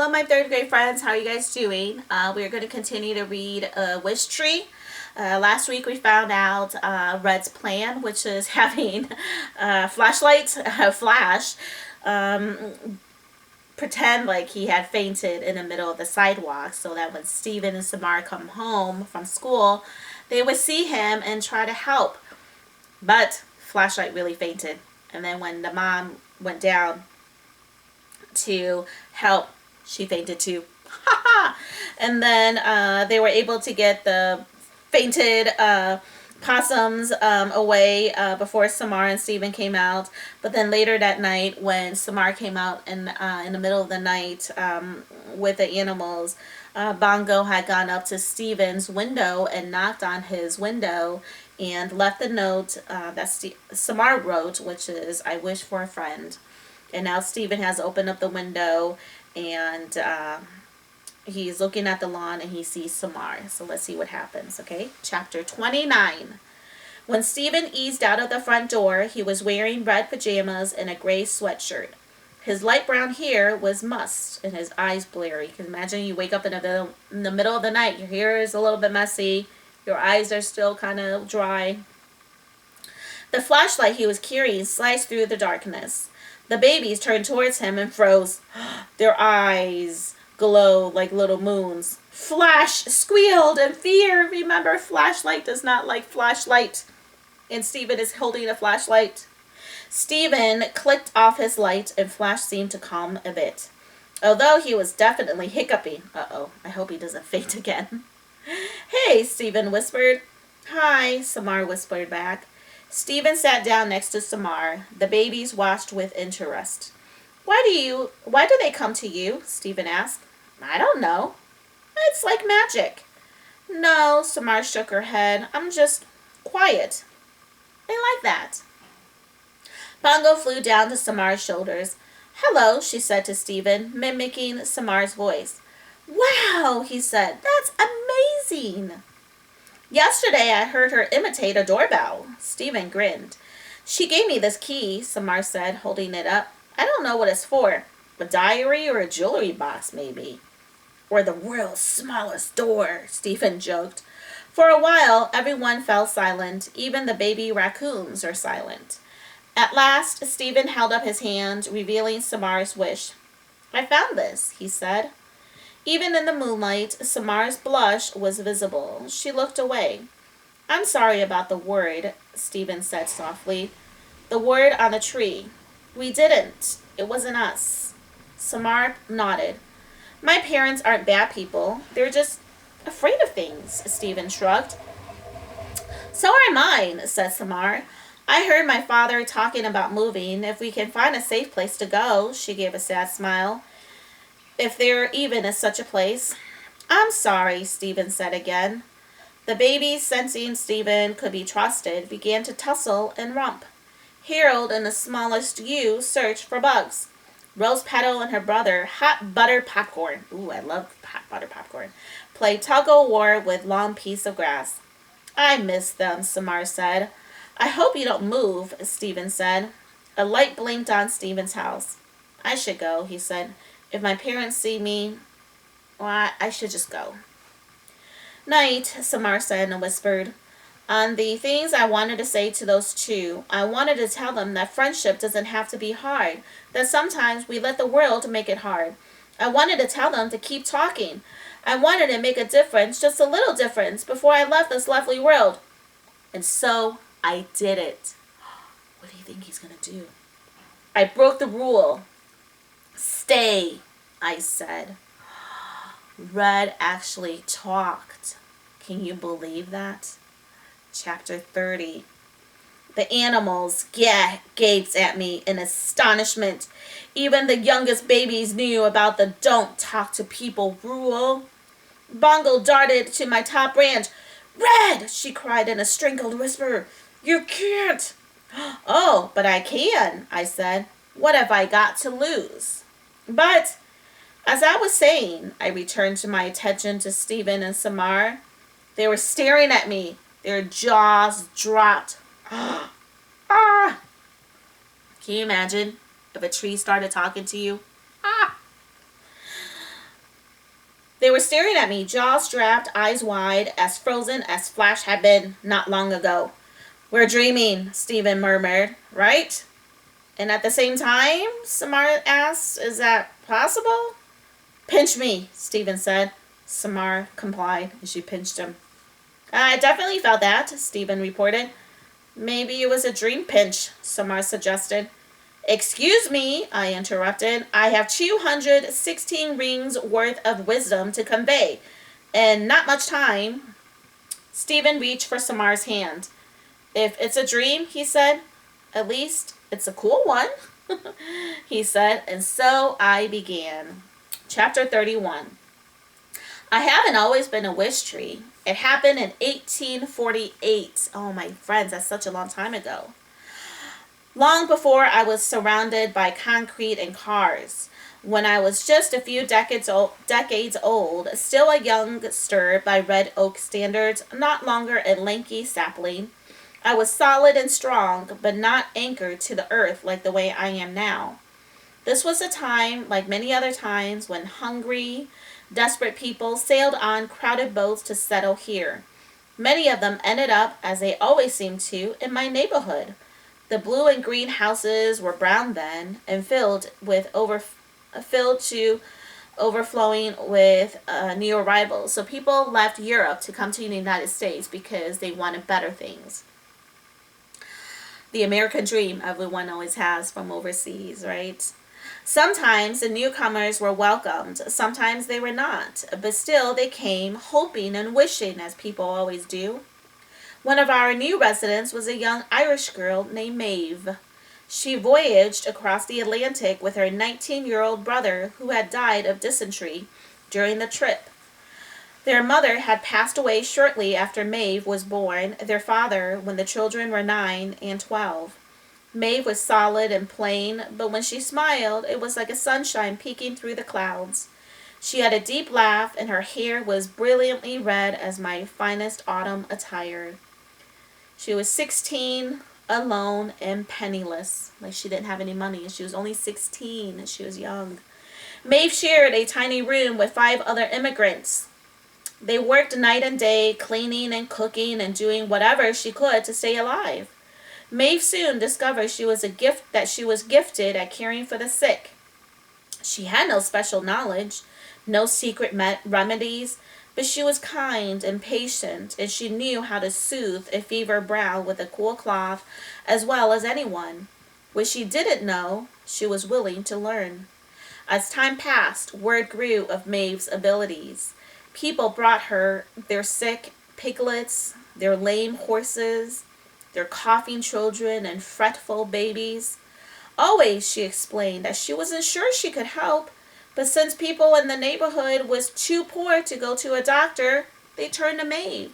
Hello, my third grade friends. How are you guys doing? We are going to continue to read Wishtree. Last week we found out Red's plan, which is having flashlights flash pretend like he had fainted in the middle of the sidewalk so that when Steven and Samara come home from school, they would see him and try to help. But flashlight really fainted. And then when the mom went down to help, she fainted too. And then they were able to get the fainted possums away before Samar and Steven came out. But then later that night, when Samar came out in the middle of the night with the animals, Bongo had gone up to Steven's window and knocked on his window and left a note that Samar wrote, which is, "I wish for a friend." And now Steven has opened up the window and he's looking at the lawn and he sees Samar. So let's see what happens, okay? Chapter 29. When Steven eased out of the front door, he was wearing red pajamas and a gray sweatshirt. His light brown hair was mussed and his eyes blurry. You can imagine you wake up in the middle of the night. Your hair is a little bit messy. Your eyes are still kind of dry. The flashlight he was carrying sliced through the darkness. The babies turned towards him and froze. Their eyes glowed like little moons. Flash squealed in fear. Remember, flashlight does not like flashlight. And Steven is holding a flashlight. Steven clicked off his light and Flash seemed to calm a bit. Although he was definitely hiccuping. Uh-oh, I hope he doesn't faint again. "Hey," Steven whispered. "Hi," Samar whispered back. Steven sat down next to Samar. The babies watched with interest. Why do they come to you?" Steven asked. "I don't know. It's like magic." "No," Samar shook her head. "I'm just quiet." "I like that." Bongo flew down to Samar's shoulders. "Hello," she said to Steven, mimicking Samar's voice. "Wow," he said. "That's amazing." "Yesterday I heard her imitate a doorbell." Steven grinned. "She gave me this key," Samar said, holding it up. "I don't know what it's for. A diary or a jewelry box, maybe." "Or the world's smallest door," Steven joked. For a while, everyone fell silent. Even the baby raccoons are silent. At last, Steven held up his hand, revealing Samar's wish. "I found this," he said. Even in the moonlight, Samar's blush was visible. She looked away. "I'm sorry about the word," Steven said softly. "The word on the tree. We didn't. It wasn't us." Samar nodded. "My parents aren't bad people. They're just afraid of things," Steven shrugged. "So are mine," said Samar. "I heard my father talking about moving. If we can find a safe place to go," she gave a sad smile. "If there even is such a place." "I'm sorry," Steven said again. The babies, sensing Steven could be trusted, began to tussle and romp. Harold and the smallest ewe searched for bugs. Rose Petal and her brother, Hot Butter Popcorn, ooh, I love hot butter popcorn, played tug-o-war with long piece of grass. "I miss them," Samar said. "I hope you don't move," Steven said. A light blinked on Steven's house. "I should go," he said. "If my parents see me, well, I should just go." "Night," Samar said and whispered. "On the things I wanted to say to those two, I wanted to tell them that friendship doesn't have to be hard, that sometimes we let the world make it hard. I wanted to tell them to keep talking. I wanted to make a difference, just a little difference, before I left this lovely world. And so I did it." What do you think he's going to do? "I broke the rule. Stay," I said. Red actually talked. Can you believe that? Chapter 30. The animals gaped at me in astonishment. Even the youngest babies knew about the "don't talk to people" rule. Bongo darted to my top branch. "Red!" she cried in a strangled whisper. "You can't." "Oh, but I can," I said. "What have I got to lose?" But, as I was saying, I returned my attention to Steven and Samar. They were staring at me. Their jaws dropped. Ah! Can you imagine if a tree started talking to you? Ah! They were staring at me, jaws dropped, eyes wide, as frozen as Flash had been not long ago. We're dreaming, Stephen murmured, right? And at the same time, Samara asked, is that possible? Pinch me, Stephen said. Samara complied, and she pinched him. I definitely felt that, Stephen reported. Maybe it was a dream pinch, Samara suggested. Excuse me, I interrupted. I have 216 rings worth of wisdom to convey, and not much time. Stephen reached for Samar's hand. If it's a dream, he said, at least it's a cool one, he said, and so I began. Chapter 31. I haven't always been a Wishtree. It happened in 1848. Oh, my friends, that's such a long time ago. Long before I was surrounded by concrete and cars. When I was just a few decades old, still a youngster by red oak standards, not longer a lanky sapling, I was solid and strong, but not anchored to the earth like the way I am now. This was a time, like many other times, when hungry, desperate people sailed on crowded boats to settle here. Many of them ended up, as they always seem to, in my neighborhood. The blue and green houses were brown then, and filled to overflowing with new arrivals. So people left Europe to come to the United States because they wanted better things. The American dream everyone always has from overseas, right? Sometimes the newcomers were welcomed, sometimes they were not, but still they came hoping and wishing, as people always do. One of our new residents was a young Irish girl named Maeve. She voyaged across the Atlantic with her 19-year-old brother who had died of dysentery during the trip. Their mother had passed away shortly after Maeve was born, their father when the children were 9 and 12. Maeve was solid and plain, but when she smiled, it was like a sunshine peeking through the clouds. She had a deep laugh, and her hair was brilliantly red as my finest autumn attire. She was 16, alone, and penniless. Like she didn't have any money, and she was only 16, and she was young. Maeve shared a tiny room with 5 other immigrants. They worked night and day, cleaning and cooking and doing whatever she could to stay alive. Maeve soon discovered she was gifted at caring for the sick. She had no special knowledge, no secret remedies, but she was kind and patient, and she knew how to soothe a fevered brow with a cool cloth as well as anyone. What she didn't know, she was willing to learn. As time passed, word grew of Maeve's abilities. People brought her their sick piglets, their lame horses, their coughing children and fretful babies. Always, she explained, that she wasn't sure she could help, but since people in the neighborhood was too poor to go to a doctor, they turned to Maeve.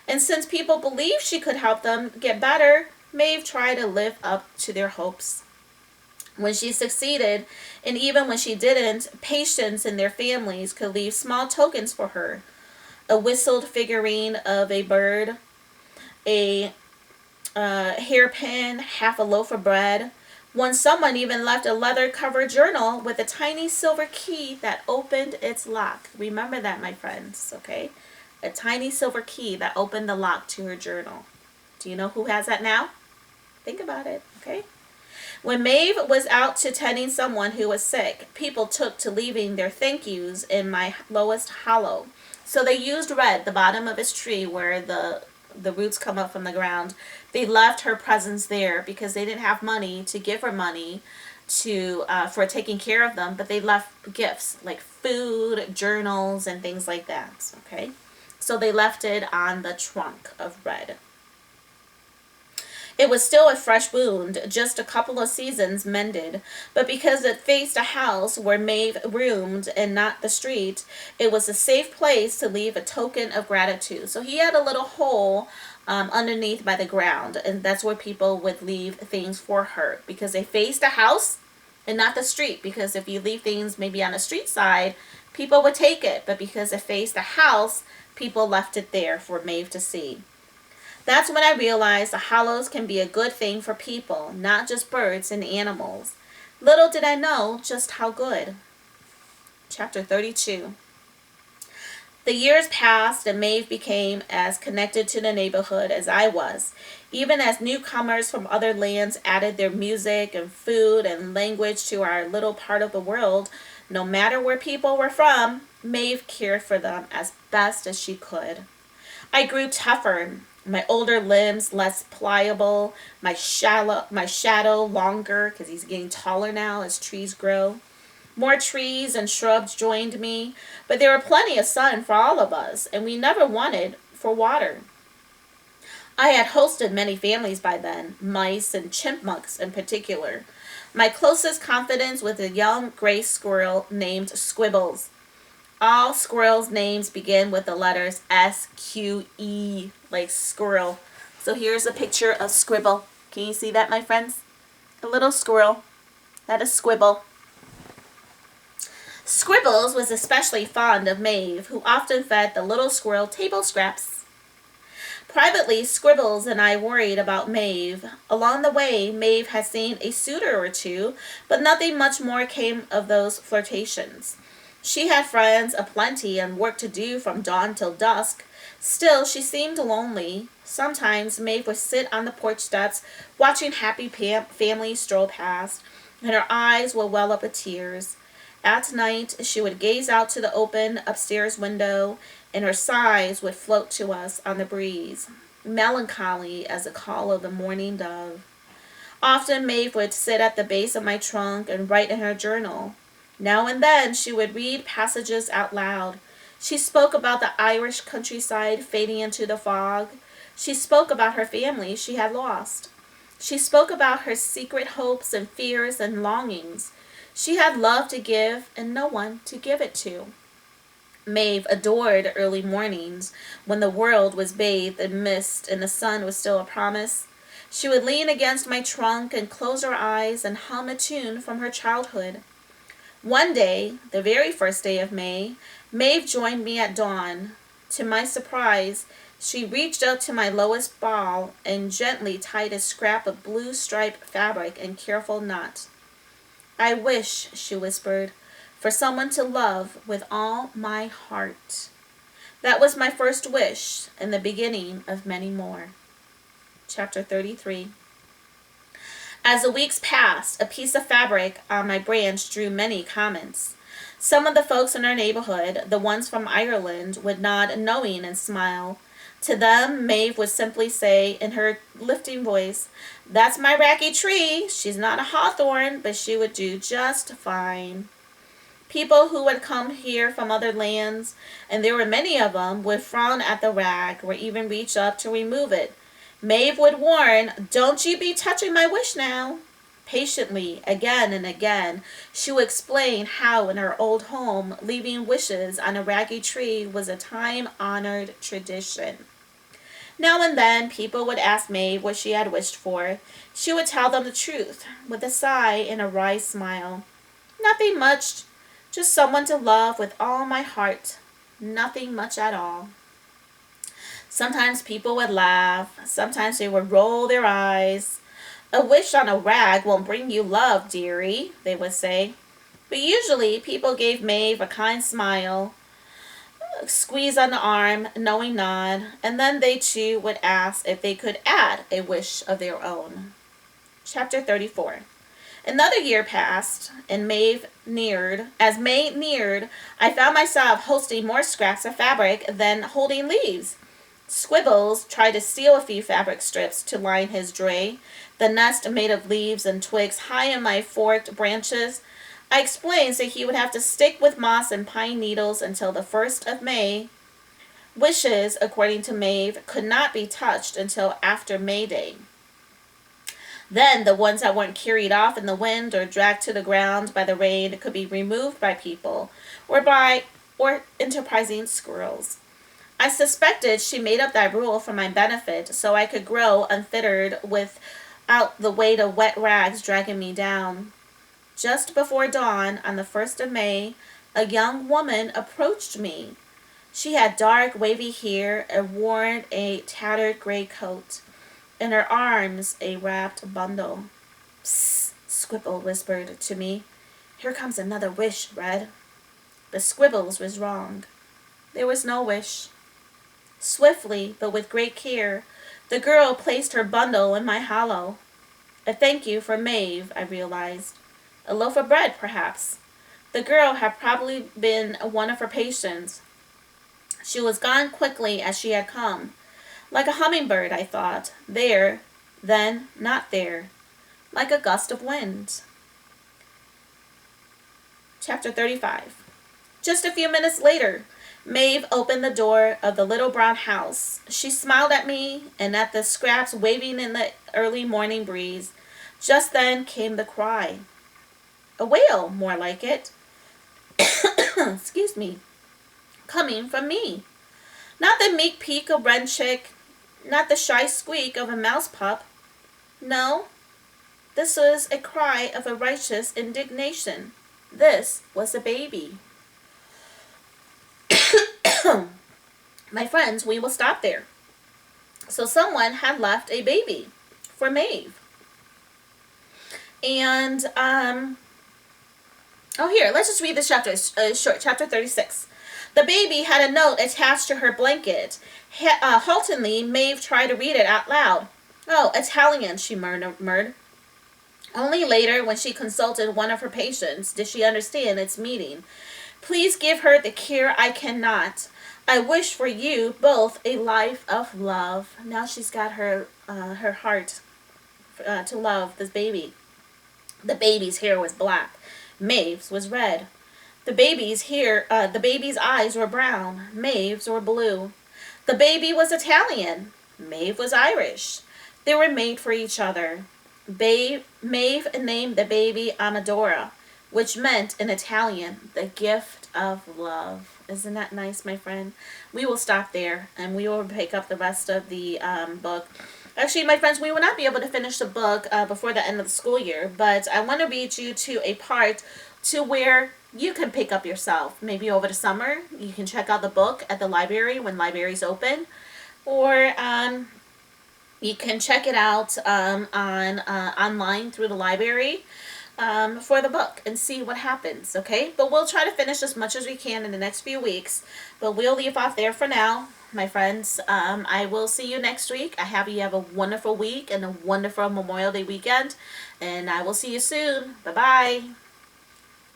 And since people believed she could help them get better, Maeve tried to live up to their hopes. When she succeeded, and even when she didn't, patients and their families could leave small tokens for her. A whistled figurine of a bird, a hairpin, half a loaf of bread. Once someone even left a leather-covered journal with a tiny silver key that opened its lock. Remember that, my friends, okay? A tiny silver key that opened the lock to her journal. Do you know who has that now? Think about it, okay? When Maeve was out to tending someone who was sick, people took to leaving their thank yous in my lowest hollow. So they used red, the bottom of his tree where the roots come up from the ground. They left her presence there because they didn't have money to give her money to for taking care of them, but they left gifts like food, journals, and things like that, okay? So they left it on the trunk of red. It was still a fresh wound, just a couple of seasons mended, but because it faced a house where Maeve roomed and not the street, it was a safe place to leave a token of gratitude. So he had a little hole underneath by the ground, and that's where people would leave things for her because they faced a house and not the street, because if you leave things maybe on the street side, people would take it, but because it faced a house, people left it there for Maeve to see. That's when I realized the hollows can be a good thing for people, not just birds and animals. Little did I know just how good. Chapter 32. The years passed and Maeve became as connected to the neighborhood as I was, even as newcomers from other lands added their music and food and language to our little part of the world. No matter where people were from, Maeve cared for them as best as she could. I grew tougher, my older limbs less pliable, my shadow longer because he's getting taller now as trees grow. More trees and shrubs joined me, but there were plenty of sun for all of us, and we never wanted for water. I had hosted many families by then, mice and chipmunks in particular. My closest confidence was a young gray squirrel named Squibbles. All squirrels' names begin with the letters S-Q-E, like squirrel. So here's a picture of Scribble. Can you see that, my friends? A little squirrel. That is Squibble. Scribbles was especially fond of Maeve, who often fed the little squirrel table scraps. Privately, Scribbles and I worried about Maeve. Along the way, Maeve had seen a suitor or two, but nothing much more came of those flirtations. She had friends aplenty and work to do from dawn till dusk. Still, she seemed lonely. Sometimes Maeve would sit on the porch steps watching happy families stroll past, and her eyes would well up with tears. At night, she would gaze out to the open upstairs window, and her sighs would float to us on the breeze, melancholy as the call of the morning dove. Often Maeve would sit at the base of my trunk and write in her journal. Now and then she would read passages out loud. She spoke about the Irish countryside fading into the fog. She spoke about her family she had lost. She spoke about her secret hopes and fears and longings. She had love to give and no one to give it to. Maeve adored early mornings when the world was bathed in mist and the sun was still a promise. She would lean against my trunk and close her eyes and hum a tune from her childhood. One day, the very first day of May, Maeve joined me at dawn. To my surprise, she reached up to my lowest ball and gently tied a scrap of blue striped fabric in careful knot. I wish, she whispered, for someone to love with all my heart. That was my first wish and the beginning of many more. Chapter 33. As the weeks passed, a piece of fabric on my branch drew many comments. Some of the folks in our neighborhood, the ones from Ireland, would nod knowing and smile. To them, Maeve would simply say in her lifting voice, "That's my raggy tree. She's not a hawthorn, but she would do just fine." People who had come here from other lands, and there were many of them, would frown at the rag or even reach up to remove it. Maeve would warn, "Don't you be touching my wish now." Patiently, again and again, she would explain how in her old home, leaving wishes on a raggy tree was a time-honored tradition. Now and then, people would ask Maeve what she had wished for. She would tell them the truth, with a sigh and a wry smile. "Nothing much, just someone to love with all my heart. Nothing much at all." Sometimes people would laugh. Sometimes they would roll their eyes. "A wish on a rag won't bring you love, dearie," they would say. But usually people gave Maeve a kind smile, a squeeze on the arm, a knowing nod, and then they too would ask if they could add a wish of their own. Chapter 34. Another year passed, and As May neared, I found myself hosting more scraps of fabric than holding leaves. Squibbles tried to steal a few fabric strips to line his dray, the nest made of leaves and twigs high in my forked branches. I explained that he would have to stick with moss and pine needles until the 1st of May. Wishes, according to Maeve, could not be touched until after May Day. Then the ones that weren't carried off in the wind or dragged to the ground by the rain could be removed by people or enterprising squirrels. I suspected she made up that rule for my benefit so I could grow unfettered without the weight of wet rags dragging me down. Just before dawn on the 1st of May, a young woman approached me. She had dark, wavy hair and wore a tattered gray coat. In her arms, a wrapped bundle. "Psst," Squibble whispered to me. "Here comes another wish, Red." The scribbles was wrong. There was no wish. Swiftly, but with great care, the girl placed her bundle in my hollow. A thank you for Maeve, I realized. A loaf of bread, perhaps. The girl had probably been one of her patients. She was gone quickly as she had come. Like a hummingbird, I thought. There, then not there. Like a gust of wind. Chapter 35. Just a few minutes later, Maeve opened the door of the little brown house. She smiled at me and at the scraps waving in the early morning breeze. Just then came the cry. A wail, more like it. Excuse me. Coming from me. Not the meek peek of wren chick, not the shy squeak of a mouse pup. No, this was a cry of a righteous indignation. This was a baby. My friends, we will stop there. So someone had left a baby for Maeve. And, here, let's just read this chapter, short, chapter 36. The baby had a note attached to her blanket. Haltingly, Maeve tried to read it out loud. Oh, Italian, she murmured. Only later, when she consulted one of her patients, did she understand its meaning. Please give her the care I cannot. I wish for you both a life of love. Now she's got her heart to love this baby. The baby's hair was black. Maeve's was red. The baby's eyes were brown. Maeve's were blue. The baby was Italian. Maeve was Irish. They were made for each other. Maeve named the baby Amadora, which meant in Italian, the gift of love. Isn't that nice, my friend? We will stop there, and we will pick up the rest of the book. Actually, my friends, we will not be able to finish the book before the end of the school year, but I want to read you to a part to where you can pick up yourself. Maybe over the summer, you can check out the book at the library when libraries open, or you can check it out online through the library for the book and see what happens, okay? But we'll try to finish as much as we can in the next few weeks, but we'll leave off there for now, my friends. I will see you next week. I hope you have a wonderful week and a wonderful Memorial Day weekend, and I will see you soon. Bye-bye.